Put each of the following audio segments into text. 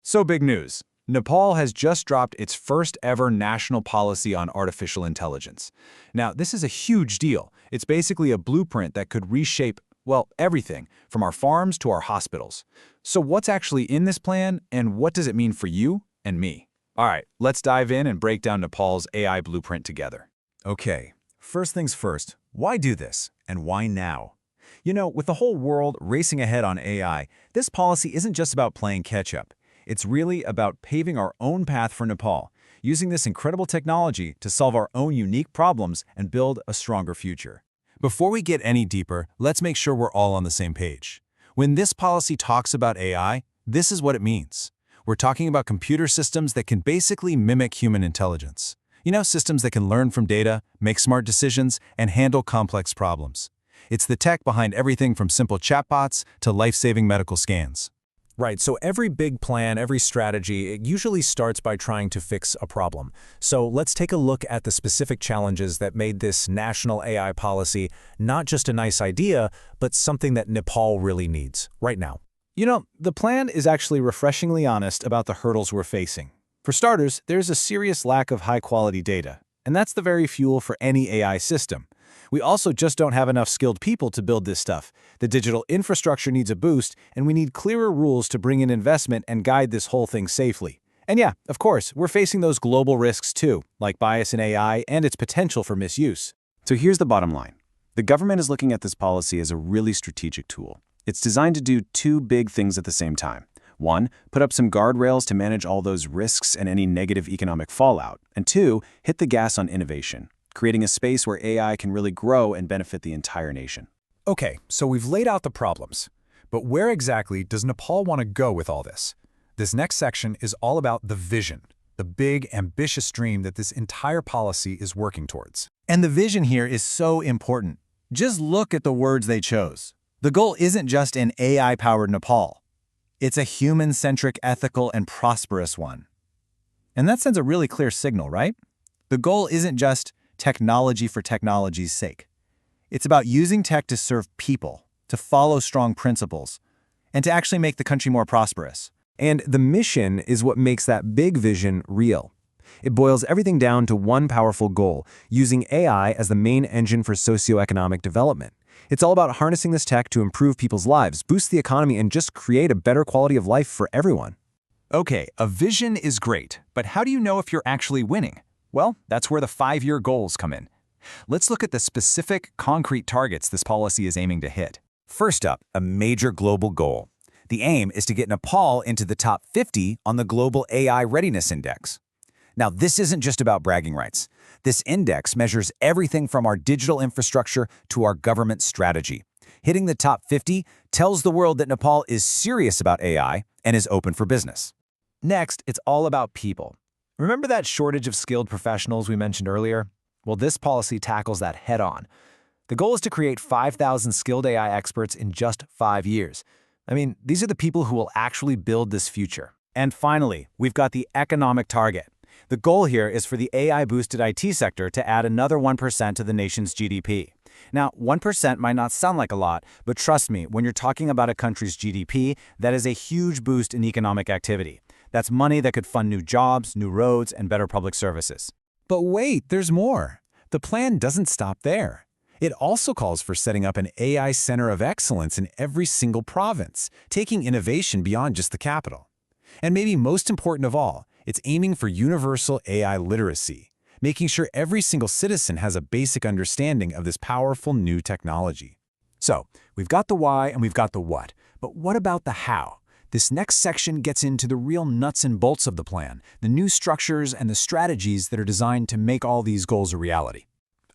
So big news. Nepal has just dropped its first ever national policy on artificial intelligence. Now, this is a huge deal. It's basically a blueprint that could reshape, well, everything, from our farms to our hospitals. So what's actually in this plan, and what does it mean for you and me? All right, let's dive in and break down Nepal's AI blueprint together. Okay, first things first, why do this, and why now? You know, with the whole world racing ahead on AI, this policy isn't just about playing catch-up. It's really about paving our own path for Nepal, using this incredible technology to solve our own unique problems and build a stronger future. Before we get any deeper, let's make sure we're all on the same page. When this policy talks about AI, this is what it means. We're talking about computer systems that can basically mimic human intelligence. You know, systems that can learn from data, make smart decisions, and handle complex problems. It's the tech behind everything from simple chatbots to life-saving medical scans. Right, so every big plan, every strategy, it usually starts by trying to fix a problem. So let's take a look at the specific challenges that made this national AI policy not just a nice idea, but something that Nepal really needs right now. You know, the plan is actually refreshingly honest about the hurdles we're facing. For starters, there's a serious lack of high-quality data, and that's the very fuel for any AI system. We also just don't have enough skilled people to build this stuff. The digital infrastructure needs a boost, and we need clearer rules to bring in investment and guide this whole thing safely. And yeah, of course, we're facing those global risks too, like bias in AI and its potential for misuse. So here's the bottom line. The government is looking at this policy as a really strategic tool. It's designed to do two big things at the same time. One, put up some guardrails to manage all those risks and any negative economic fallout. And two, hit the gas on innovation, creating a space where AI can really grow and benefit the entire nation. Okay, so we've laid out the problems. But where exactly does Nepal want to go with all this? This next section is all about the vision, the big, ambitious dream that this entire policy is working towards. And the vision here is so important. Just look at the words they chose. The goal isn't just an AI-powered Nepal. It's a human-centric, ethical, and prosperous one. And that sends a really clear signal, right? The goal isn't just technology for technology's sake. It's about using tech to serve people, to follow strong principles, and to actually make the country more prosperous. And the mission is what makes that big vision real. It boils everything down to one powerful goal, using AI as the main engine for socioeconomic development. It's all about harnessing this tech to improve people's lives, boost the economy, and just create a better quality of life for everyone. Okay, a vision is great, but how do you know if you're actually winning? Well, that's where the 5-year goals come in. Let's look at the specific, concrete targets this policy is aiming to hit. First up, a major global goal. The aim is to get Nepal into the top 50 on the Global AI Readiness Index. Now, this isn't just about bragging rights. This index measures everything from our digital infrastructure to our government strategy. Hitting the top 50 tells the world that Nepal is serious about AI and is open for business. Next, it's all about people. Remember that shortage of skilled professionals we mentioned earlier? Well, this policy tackles that head-on. The goal is to create 5,000 skilled AI experts in just 5 years. I mean, these are the people who will actually build this future. And finally, we've got the economic target. The goal here is for the AI-boosted IT sector to add another 1% to the nation's GDP. Now, 1% might not sound like a lot, but trust me, when you're talking about a country's GDP, that is a huge boost in economic activity. That's money that could fund new jobs, new roads, and better public services. But wait, there's more. The plan doesn't stop there. It also calls for setting up an AI center of excellence in every single province, taking innovation beyond just the capital. And maybe most important of all, it's aiming for universal AI literacy, making sure every single citizen has a basic understanding of this powerful new technology. So, we've got the why and we've got the what, but what about the how? This next section gets into the real nuts and bolts of the plan, the new structures and the strategies that are designed to make all these goals a reality.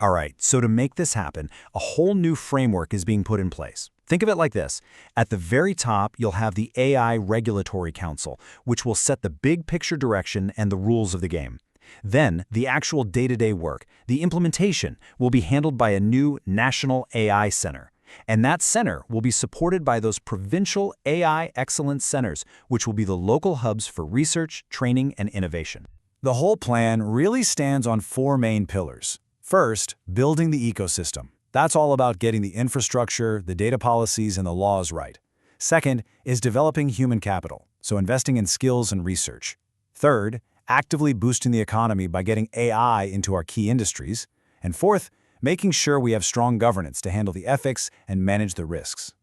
All right, so to make this happen, a whole new framework is being put in place. Think of it like this. At the very top, you'll have the AI Regulatory Council, which will set the big picture direction and the rules of the game. Then, the actual day-to-day work, the implementation, will be handled by a new National AI Center. And that center will be supported by those provincial AI Excellence Centers, which will be the local hubs for research, training, and innovation. The whole plan really stands on 4 main pillars. First, building the ecosystem. That's all about getting the infrastructure, the data policies, and the laws right. Second is developing human capital, so investing in skills and research. Third, actively boosting the economy by getting AI into our key industries. And fourth, making sure we have strong governance to handle the ethics and manage the risks.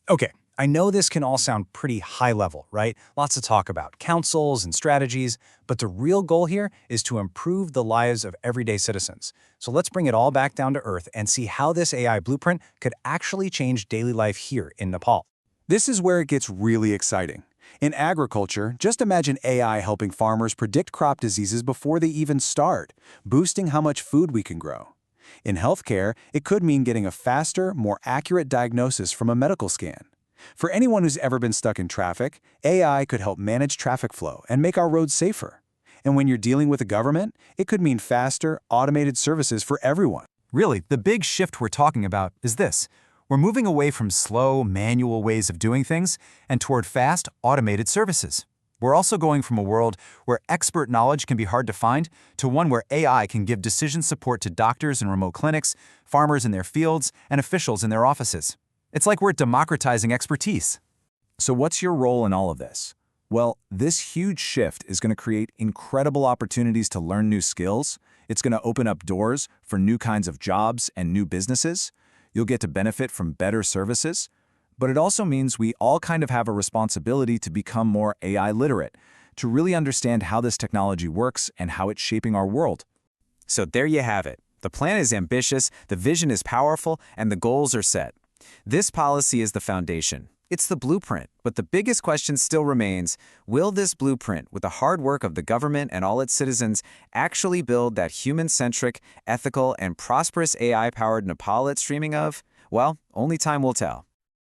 Okay, I know this can all sound pretty high level, right? Lots to talk about, councils and strategies, but the real goal here is to improve the lives of everyday citizens. So let's bring it all back down to earth and see how this AI blueprint could actually change daily life here in Nepal. This is where it gets really exciting. In agriculture, just imagine AI helping farmers predict crop diseases before they even start, boosting how much food we can grow. In healthcare, it could mean getting a faster, more accurate diagnosis from a medical scan. For anyone who's ever been stuck in traffic, AI could help manage traffic flow and make our roads safer. And when you're dealing with the government, it could mean faster, automated services for everyone. Really, the big shift we're talking about is this. We're moving away from slow, manual ways of doing things and toward fast, automated services. We're also going from a world where expert knowledge can be hard to find to one where AI can give decision support to doctors in remote clinics, farmers in their fields, and officials in their offices. It's like we're democratizing expertise. So what's your role in all of this? Well, this huge shift is going to create incredible opportunities to learn new skills. It's going to open up doors for new kinds of jobs and new businesses. You'll get to benefit from better services. But it also means we all kind of have a responsibility to become more AI literate, to really understand how this technology works and how it's shaping our world. So there you have it. The plan is ambitious, the vision is powerful, and the goals are set. This policy is the foundation. It's the blueprint, but the biggest question still remains, will this blueprint, with the hard work of the government and all its citizens, actually build that human-centric, ethical, and prosperous AI-powered Nepal it's dreaming of? Well, only time will tell.